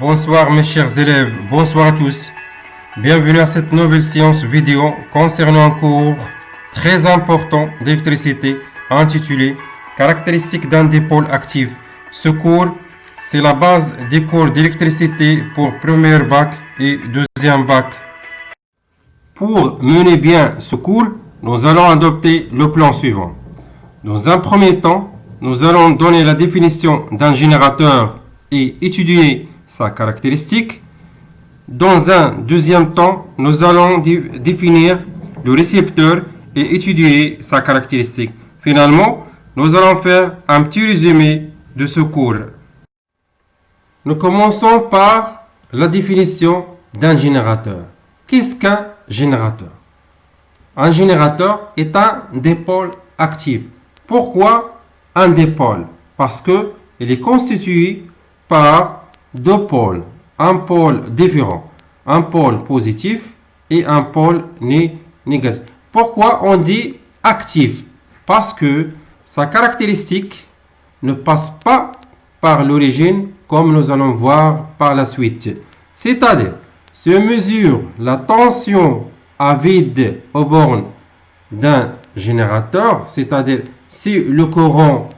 Bonsoir mes chers élèves, bonsoir à tous. Bienvenue à cette nouvelle séance vidéo concernant un cours très important d'électricité intitulé Caractéristiques d'un dipôle actif. Ce cours, c'est la base des cours d'électricité pour premier bac et deuxième bac. Pour mener bien ce cours, nous allons adopter le plan suivant. Dans un premier temps, nous allons donner la définition d'un générateur et étudier sa caractéristique. Dans un deuxième temps, nous allons définir le récepteur et étudier sa caractéristique. Finalement, nous allons faire un petit résumé de ce cours. Nous commençons par la définition d'un générateur. Qu'est-ce qu'un générateur? Un générateur est un dipôle actif. Pourquoi un dipôle? Parce qu'il est constitué par deux pôles, un pôle différent, un pôle positif et un pôle négatif. Pourquoi on dit actif? Parce que sa caractéristique ne passe pas par l'origine comme nous allons voir par la suite. C'est-à-dire, si on mesure la tension à vide aux bornes d'un générateur, c'est-à-dire si le courant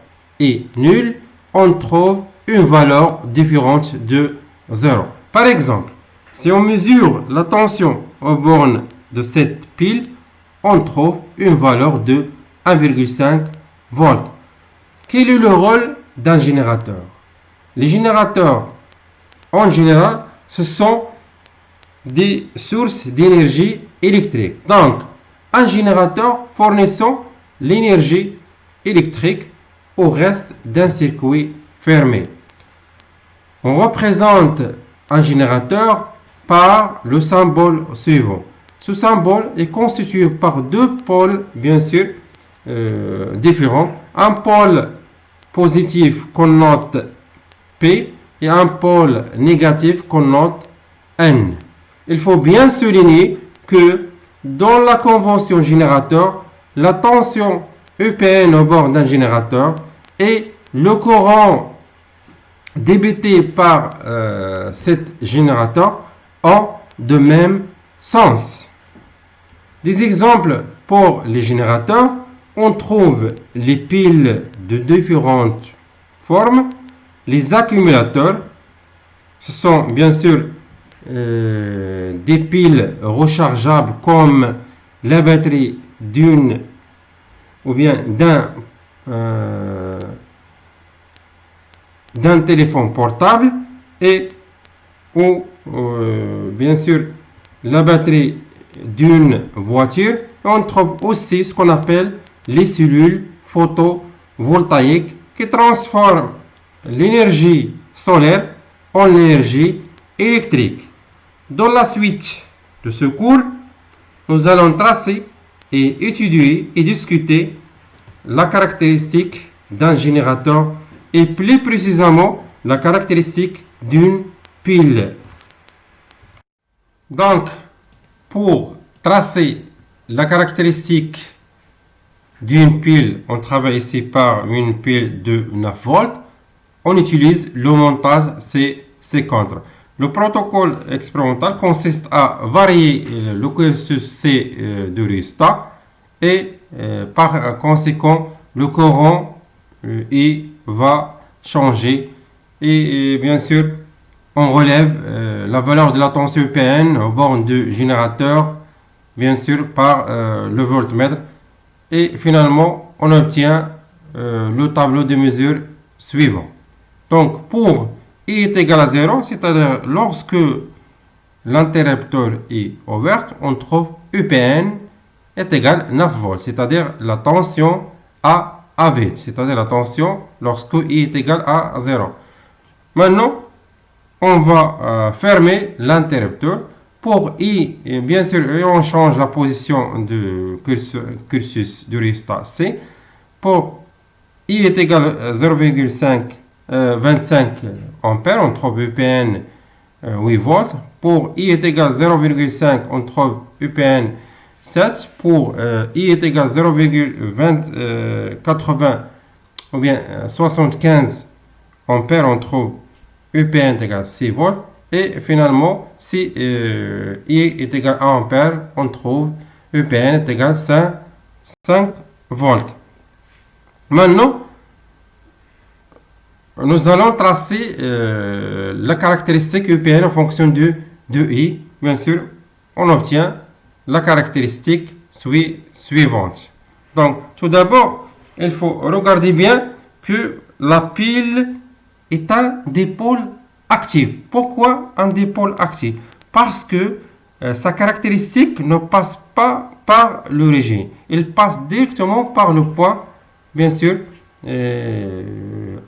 est nul, on trouve une valeur différente de 0. Par exemple, si on mesure la tension aux bornes de cette pile, on trouve une valeur de 1,5 volts. Quel est le rôle d'un générateur? Les générateurs, en général, ce sont des sources d'énergie électrique. Donc, un générateur fournissant l'énergie électrique au reste d'un circuit fermé. On représente un générateur par le symbole suivant. Ce symbole est constitué par deux pôles, bien sûr, différents. Un pôle positif qu'on note P et un pôle négatif qu'on note N. Il faut bien souligner que dans la convention générateur, la tension EPN au bord d'un générateur et le courant débité par cet générateur ont de même sens. Des exemples pour les générateurs, on trouve les piles de différentes formes, les accumulateurs, ce sont bien sûr des piles rechargeables comme la batterie d'une ou bien d'un téléphone portable et ou bien sûr la batterie d'une voiture. On trouve aussi ce qu'on appelle les cellules photovoltaïques qui transforment l'énergie solaire en énergie électrique. Dans la suite de ce cours, nous allons tracer et étudier et discuter la caractéristique d'un générateur et plus précisément la caractéristique d'une pile. Donc, pour tracer la caractéristique d'une pile, on travaille ici par une pile de 9 volts. On utilise le montage C50. Le protocole expérimental consiste à varier le cursus C de rhéostat et par conséquent le courant va changer et bien sûr on relève la valeur de la tension EPN au bord du générateur bien sûr par le voltmètre et finalement on obtient le tableau de mesure suivant. Donc pour I est égal à 0, c'est-à-dire lorsque l'interrupteur est ouvert, on trouve EPN est égal à 9 volts, c'est-à-dire la tension à vide, c'est-à-dire la tension lorsque I est égal à 0. Maintenant, on va fermer l'interrupteur. Pour I, et bien sûr, on change la position du cursus du rhéostat C. Pour I est égal à 0,25 ampères, on trouve EPN 8 volts. Pour I est égal à 0,5, on trouve EPN 7. Pour I est égal à 0,80 ou bien 75 ampères, on trouve EPN est égal à 6 volts. Et finalement, si I est égal à 1 ampère, on trouve EPN est égal à 5 volts. Maintenant, nous allons tracer la caractéristique EPN en fonction de I. Bien sûr, on obtient la caractéristique suivante. Donc, tout d'abord, il faut regarder bien que la pile est un dipôle actif. Pourquoi un dipôle actif? Parce que sa caractéristique ne passe pas par l'origine. Il passe directement par le point, bien sûr,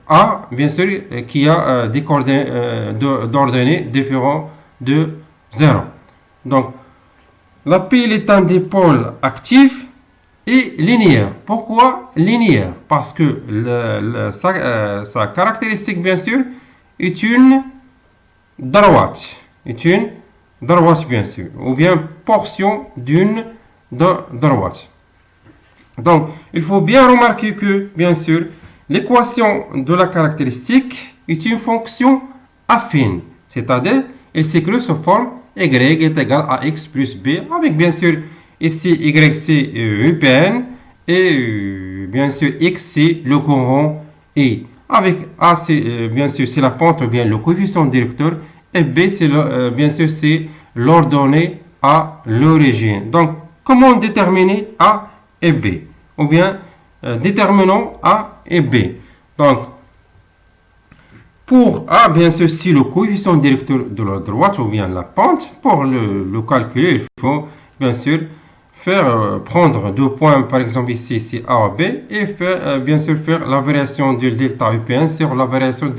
A, bien sûr, qui a des d'ordonnées différents de 0. Donc, la pile est un dipôle actif et linéaire. Pourquoi linéaire? Parce que sa caractéristique, bien sûr, est une droite. Est une droite, bien sûr. Ou bien portion d'une droite. Donc, il faut bien remarquer que, bien sûr, l'équation de la caractéristique est une fonction affine. C'est-à-dire, elle s'écrit sous forme y est égal à x plus b, avec bien sûr ici y c'est EPN et bien sûr x c'est le courant I. Avec A c'est bien sûr c'est la pente ou bien le coefficient directeur et b c'est bien sûr c'est l'ordonnée à l'origine. Donc comment déterminer A et B? Ou bien déterminons A et B. Donc pour A, bien sûr, si le coefficient directeur de la droite ou bien la pente, pour le calculer, il faut bien sûr prendre deux points, par exemple ici, c'est A et B, et bien sûr faire la variation du delta UPN sur la variation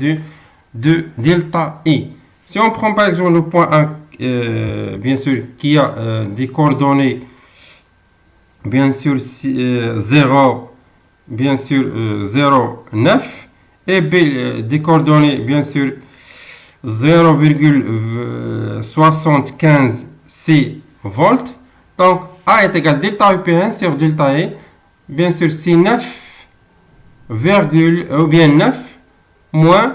de delta I. Si on prend par exemple le point 1, bien sûr, qui a des coordonnées, bien sûr, 0, bien sûr, 0, 9, et B des coordonnées, bien sûr, 0,75 C volts. Donc, A est égal à delta UPN sur delta E. Bien sûr, c'est 9, ou bien 9 moins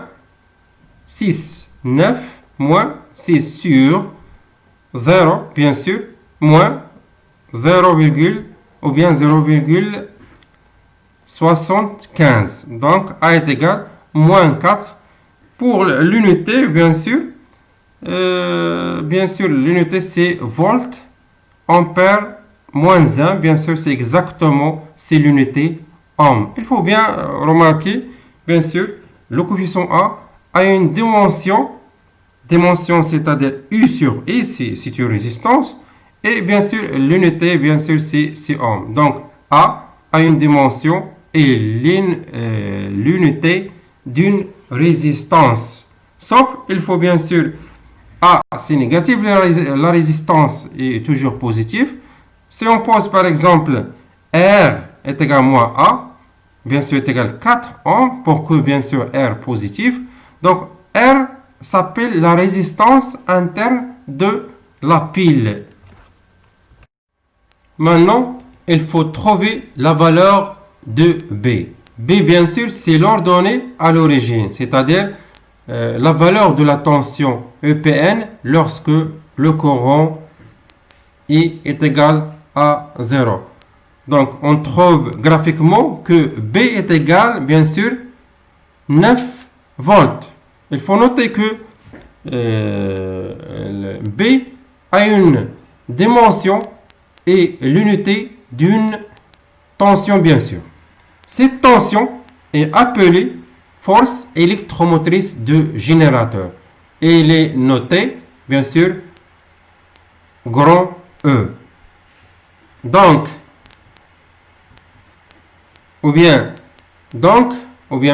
6. 9 moins 6 sur 0, bien sûr, moins 0, ou bien 0,75. Donc, A est égal à moins 4. Pour l'unité, bien sûr, l'unité c'est volt, ampère, moins 1. Bien sûr, c'est exactement, c'est l'unité ohm. Il faut bien remarquer, bien sûr, le coefficient A une dimension c'est-à-dire U sur I, c'est une résistance. Et bien sûr, l'unité, bien sûr, c'est ohm. Donc, A une dimension et l'unité d'une résistance. Sauf, il faut bien sûr, A c'est négatif, la résistance est toujours positive. Si on pose par exemple R est égal à moins A, bien sûr est égal à 4 ohms, pour que bien sûr R positif. Donc R s'appelle la résistance interne de la pile. Maintenant, il faut trouver la valeur de B. B, bien sûr, c'est l'ordonnée à l'origine, c'est-à-dire la valeur de la tension EPN lorsque le courant I est égal à 0. Donc, on trouve graphiquement que B est égal, bien sûr, 9 volts. Il faut noter que B a une dimension et l'unité d'une tension, bien sûr. Cette tension est appelée force électromotrice de générateur. Et il est noté, bien sûr, grand E. Donc, ou bien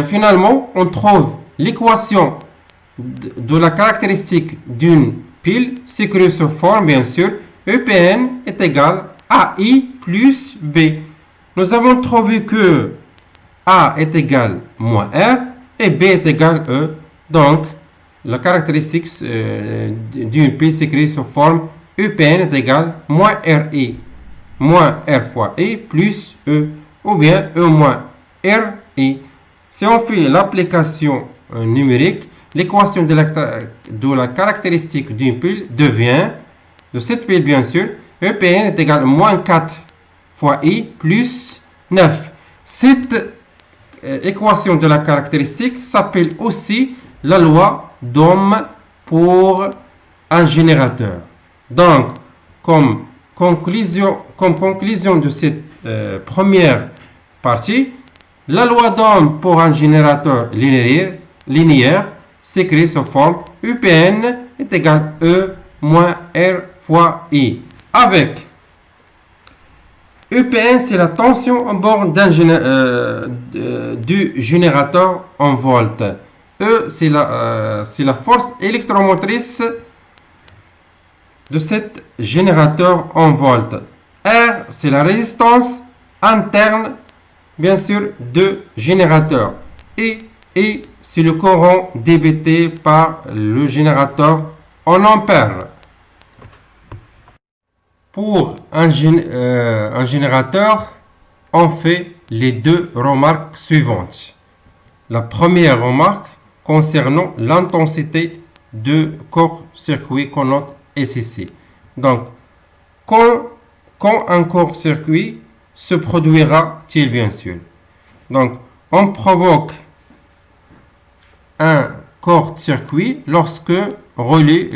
finalement, on trouve l'équation de la caractéristique d'une pile, s'écrit sous forme, bien sûr, EPN est égal à I plus B. Nous avons trouvé que A est égal à moins R et B est égal à E. Donc, la caractéristique d'une pile s'écrit sous forme EPN est égal à moins RI, moins R fois I plus E, ou bien E moins RI. Si on fait l'application numérique, l'équation de la caractéristique d'une pile devient, de cette pile bien sûr, EPN est égal à moins 4 fois I plus 9. Cette équation de la caractéristique s'appelle aussi la loi d'Ohm pour un générateur. Donc, comme conclusion de cette première partie, la loi d'Ohm pour un générateur linéaire s'écrit sous forme UPN est égal à E moins R fois I. Avec UPN, c'est la tension en borne du générateur en volts. E, c'est la force électromotrice de cet générateur en volts. R, c'est la résistance interne, bien sûr, de générateur. Et c'est le courant débité par le générateur en ampères. Pour un générateur, on fait les deux remarques suivantes. La première remarque concernant l'intensité de court-circuit qu'on note SCC. Donc, quand un court-circuit se produira-t-il bien sûr? Donc, on provoque un court-circuit lorsque relie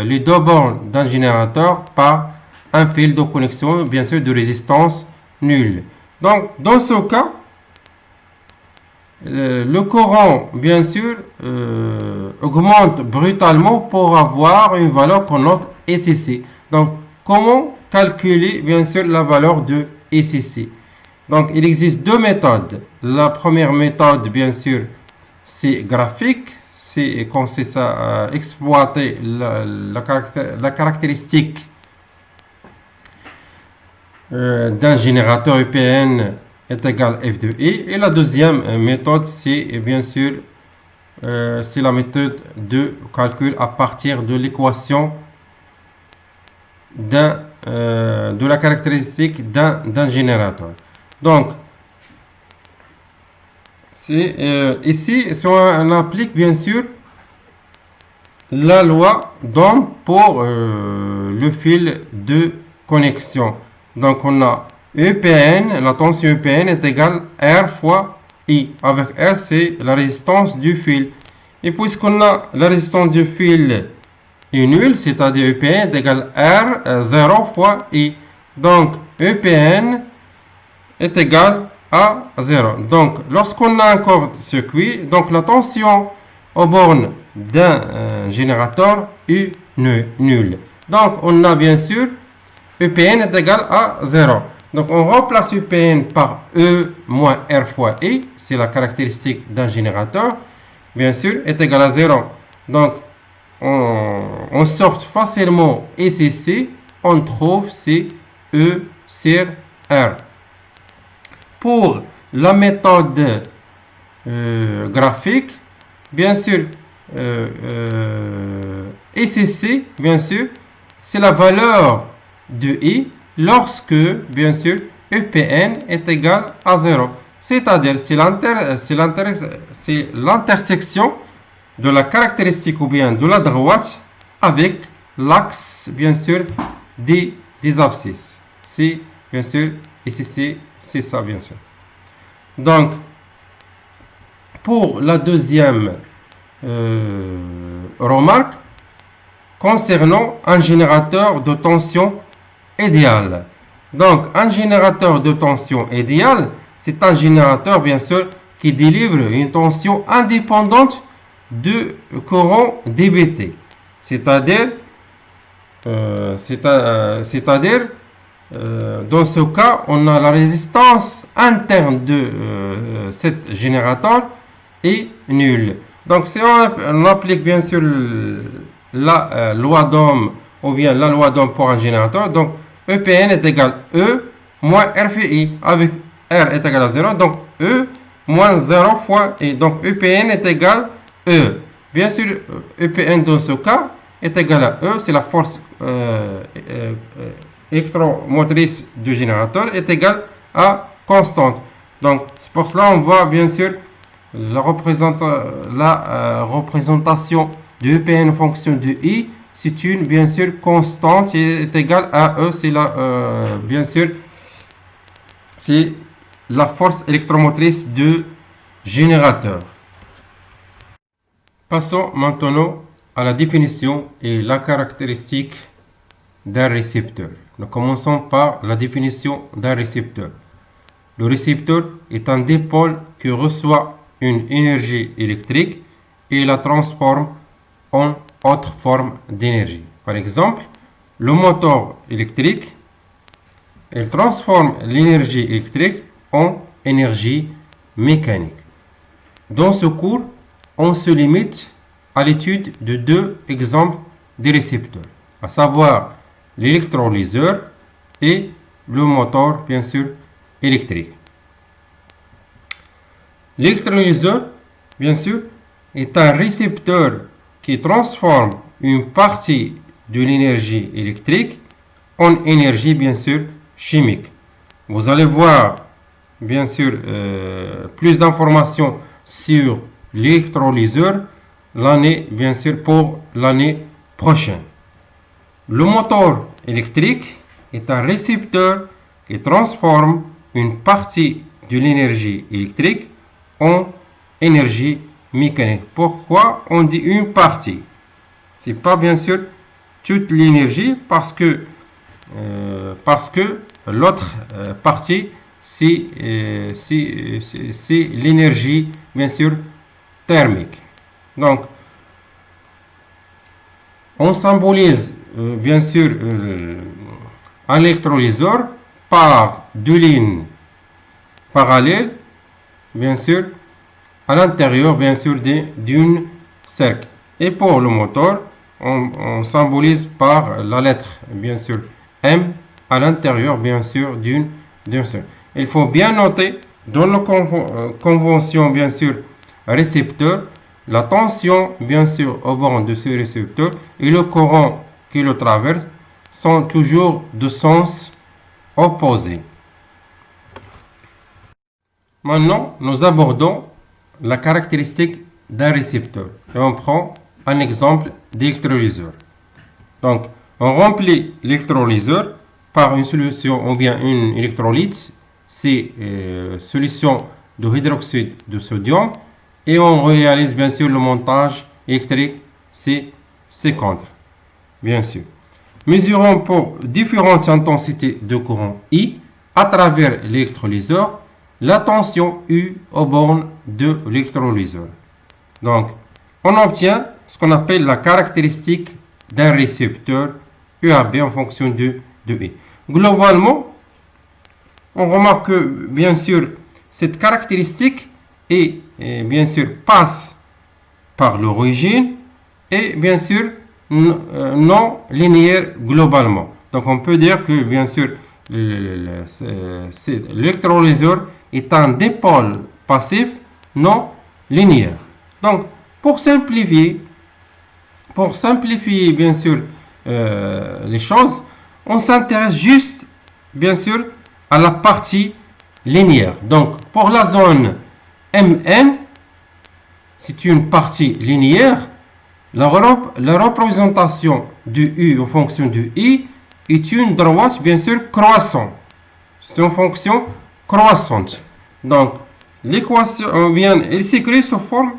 les deux bornes d'un générateur par un fil de connexion, bien sûr, de résistance nulle. Donc, dans ce cas, le courant, bien sûr, augmente brutalement pour avoir une valeur qu'on note SCC. Donc, comment calculer, bien sûr, la valeur de SCC? Donc, il existe deux méthodes. La première méthode, bien sûr, c'est graphique. C'est quand c'est ça, exploiter la caractéristique d'un générateur UPN est égal F de I. Et la deuxième méthode, c'est bien sûr c'est la méthode de calcul à partir de l'équation de la caractéristique d'un générateur. Donc, ici, si on applique bien sûr la loi d'Ohm pour le fil de connexion. Donc, on a EPN, la tension EPN est égale R fois I. Avec R, c'est la résistance du fil. Et puisqu'on a la résistance du fil est nulle, c'est-à-dire EPN est égal R 0 fois I. Donc, EPN est égal à 0. Donc, lorsqu'on a un court-circuit, donc la tension aux bornes d'un générateur est nulle. Donc, on a bien sûr EPN est égal à 0. Donc, on remplace EPN par E moins R fois I. C'est la caractéristique d'un générateur. Bien sûr, est égal à 0. Donc, on sort facilement SCC. On trouve c'est E sur R. Pour la méthode graphique, bien sûr, SCC, bien sûr, c'est la valeur de I lorsque, bien sûr, EPN est égal à 0. C'est-à-dire, c'est l'intersection de la caractéristique ou bien de la droite avec l'axe, bien sûr, des abscisses. C'est, bien sûr, ici, c'est ça, bien sûr. Donc, pour la deuxième remarque, concernant un générateur de tension idéal. Donc, un générateur de tension idéal, c'est un générateur, bien sûr, qui délivre une tension indépendante du courant DBT. C'est-à-dire, dans ce cas, on a la résistance interne de cet générateur est nulle. Donc, si on applique bien sûr la loi d'Ohm ou bien la loi d'Ohm pour un générateur, donc EPN est égal E moins RFI avec R est égal à 0, donc E moins 0 fois I. Donc EPN est égal E. Bien sûr, EPN dans ce cas est égal à E, c'est la force électromotrice du générateur, est égal à constante. Donc c'est pour cela on va bien sûr la représentation de EPN en fonction de I, c'est une, bien sûr, constante qui est égale à E. C'est bien sûr, c'est la force électromotrice du générateur. Passons maintenant à la définition et la caractéristique d'un récepteur. Nous commençons par la définition d'un récepteur. Le récepteur est un dipôle qui reçoit une énergie électrique et la transforme en autre forme d'énergie. Par exemple, le moteur électrique, il transforme l'énergie électrique en énergie mécanique. Dans ce cours, on se limite à l'étude de deux exemples des récepteurs, à savoir l'électrolyseur et le moteur, bien sûr, électrique. L'électrolyseur, bien sûr, est un récepteur qui transforme une partie de l'énergie électrique en énergie, bien sûr, chimique. Vous allez voir, bien sûr, plus d'informations sur l'électrolyseur bien sûr, pour l'année prochaine. Le moteur électrique est un récepteur qui transforme une partie de l'énergie électrique en énergie mécanique. Pourquoi on dit une partie? C'est pas bien sûr toute l'énergie parce que l'autre partie c'est l'énergie bien sûr thermique. Donc on symbolise bien sûr un électrolyseur par deux lignes parallèles, bien sûr, à l'intérieur, bien sûr, d'une cercle. Et pour le moteur, on symbolise par la lettre, bien sûr, M, à l'intérieur, bien sûr, d'une cercle. Il faut bien noter, dans la convention, bien sûr, récepteur, la tension, bien sûr, au bord de ce récepteur et le courant qui le traverse sont toujours de sens opposé. Maintenant, nous abordons la caractéristique d'un récepteur. Et on prend un exemple d'électrolyseur. Donc, on remplit l'électrolyseur par une solution ou bien une électrolyte, c'est solution de hydroxyde de sodium, et on réalise bien sûr le montage électrique, c'est contre, bien sûr. Mesurons pour différentes intensités de courant I à travers l'électrolyseur la tension U aux bornes de l'électrolyseur. Donc, on obtient ce qu'on appelle la caractéristique d'un récepteur UAB en fonction de I. Globalement, on remarque que, bien sûr, cette caractéristique bien sûr, passe par l'origine et, bien sûr, non linéaire globalement. Donc, on peut dire que, bien sûr, l'électrolyseur est un dipôle passif non linéaire. Donc, pour simplifier bien sûr les choses, on s'intéresse juste bien sûr à la partie linéaire. Donc, pour la zone MN, c'est une partie linéaire. La représentation de U en fonction de I est une droite bien sûr croissante. C'est une fonction croissante. Donc, l'équation, bien, elle s'écrit sous forme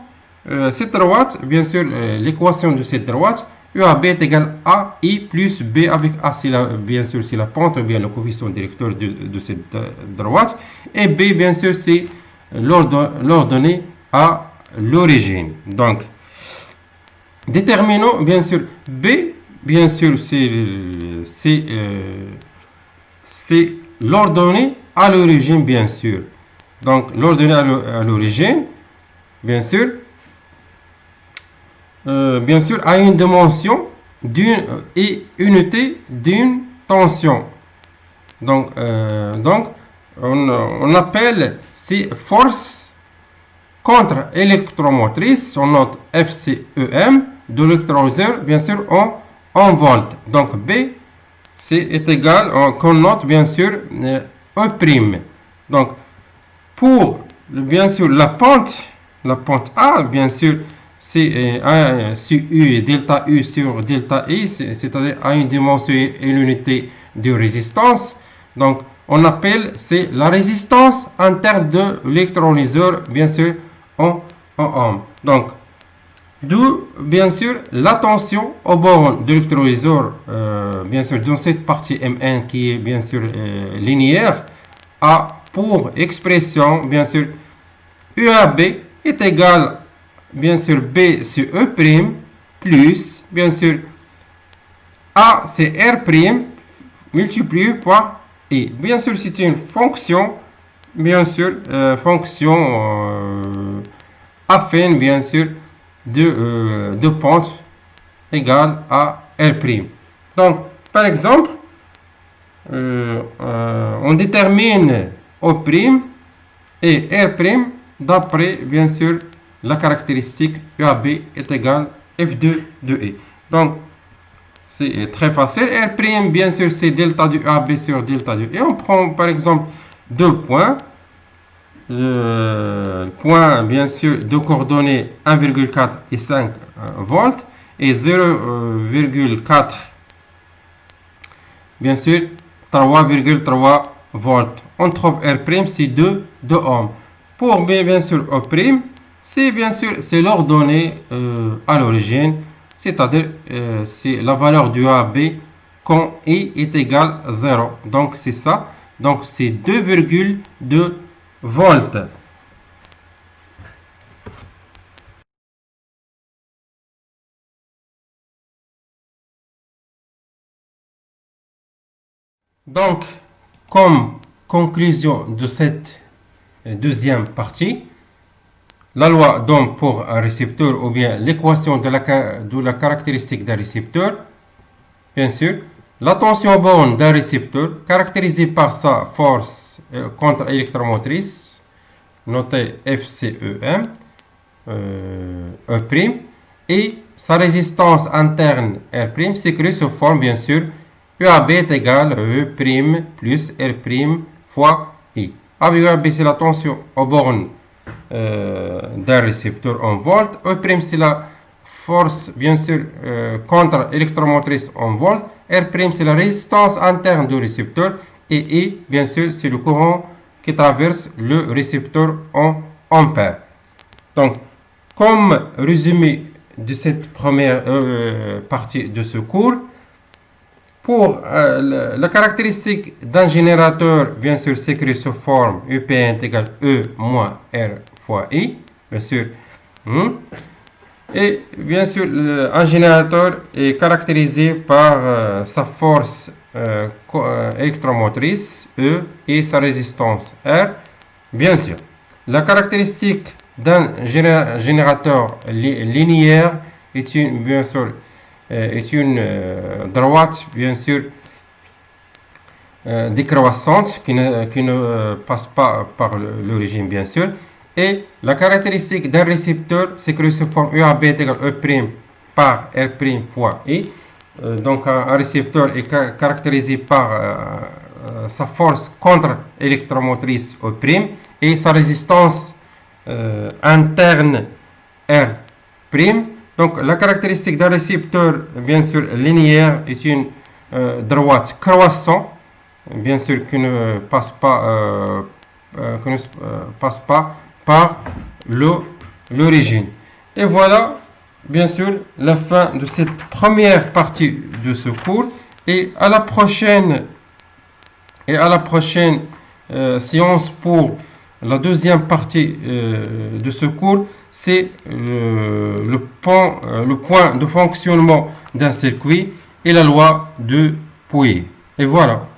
cette droite, bien sûr, l'équation de cette droite, UAB est égal à I plus B avec A, bien sûr, c'est la pente, ou bien le coefficient directeur de cette droite, et B, bien sûr, c'est l'ordonnée à l'origine. Donc, déterminons, bien sûr, B, bien sûr, c'est l'ordonnée à l'origine, bien sûr. Donc, l'ordonnée à l'origine, bien sûr, a une dimension et unité d'une tension. Donc, on appelle ces forces contre-électromotrices, on note FCEM, de l'électrolyseur, bien sûr, en volts. Donc, B, est égal, qu'on note, bien sûr, E'. Donc, pour, bien sûr, la pente la pente A, bien sûr, c'est A sur U et delta U sur delta I, c'est-à-dire à une dimension et l'unité de résistance. Donc, on appelle, c'est la résistance interne de l'électrolyseur, bien sûr, en ohm. Donc, d'où, bien sûr, la tension aux bornes de l'électrolyseur, bien sûr, dans cette partie M1 qui est, bien sûr, linéaire, a pour expression, bien sûr, UAB est égal, bien sûr, B sur E', plus, bien sûr, A c'est R' multiplié par I. Bien sûr, c'est une fonction, bien sûr, fonction affine, bien sûr, de pente égale à R'. Donc, par exemple, on détermine O' et R' d'après, bien sûr, la caractéristique UAB est égale F2 de E. Donc, c'est très facile. R', bien sûr, c'est delta du UAB sur delta du E. On prend, par exemple, deux points. Point, bien sûr, de coordonnées 1,4 et 5 volts et 0,4, bien sûr, 3,3 volts. On trouve R', c'est 2 ohms. Pour bien sûr O', c'est bien sûr c'est l'ordonnée à l'origine, c'est-à-dire c'est la valeur du AB quand I est égal à 0. Donc c'est ça. Donc c'est 2,2 volts. Donc, comme conclusion de cette deuxième partie, la loi d'Ohm pour un récepteur ou bien l'équation de la caractéristique d'un récepteur, bien sûr, la tension borne d'un récepteur caractérisée par sa force contre-électromotrice, notée FCEM, E', et sa résistance interne R', s'écrit sous forme, bien sûr, UAB est égal à E' plus R' fois I. UAB, c'est la tension aux bornes d'un récepteur en volts. E' c'est la force, bien sûr, contre-électromotrice en volts. R', c'est la résistance interne du récepteur. Et I, bien sûr, c'est le courant qui traverse le récepteur en ampères. Donc, comme résumé de cette première partie de ce cours, pour la caractéristique d'un générateur, bien sûr, s'écrit sous forme UPN égale E moins R fois I, bien sûr. Et bien sûr, un générateur est caractérisé par sa force électromotrice E et sa résistance R, bien sûr. La caractéristique d'un générateur linéaire est une, bien sûr, est une droite, bien sûr, décroissante qui ne passe pas par l'origine, bien sûr. Et la caractéristique d'un récepteur, c'est que se forme UAB est égal E' par R' fois I. Donc un récepteur est caractérisé par sa force contre-électromotrice E' et sa résistance interne R'. Donc la caractéristique d'un récepteur, bien sûr, linéaire est une droite croissante, bien sûr, qui ne passe pas, par l'origine. Et voilà, bien sûr, la fin de cette première partie de ce cours. Et à la prochaine, séance pour la deuxième partie de ce cours, c'est le point de fonctionnement d'un circuit et la loi de Pouillet. Et voilà.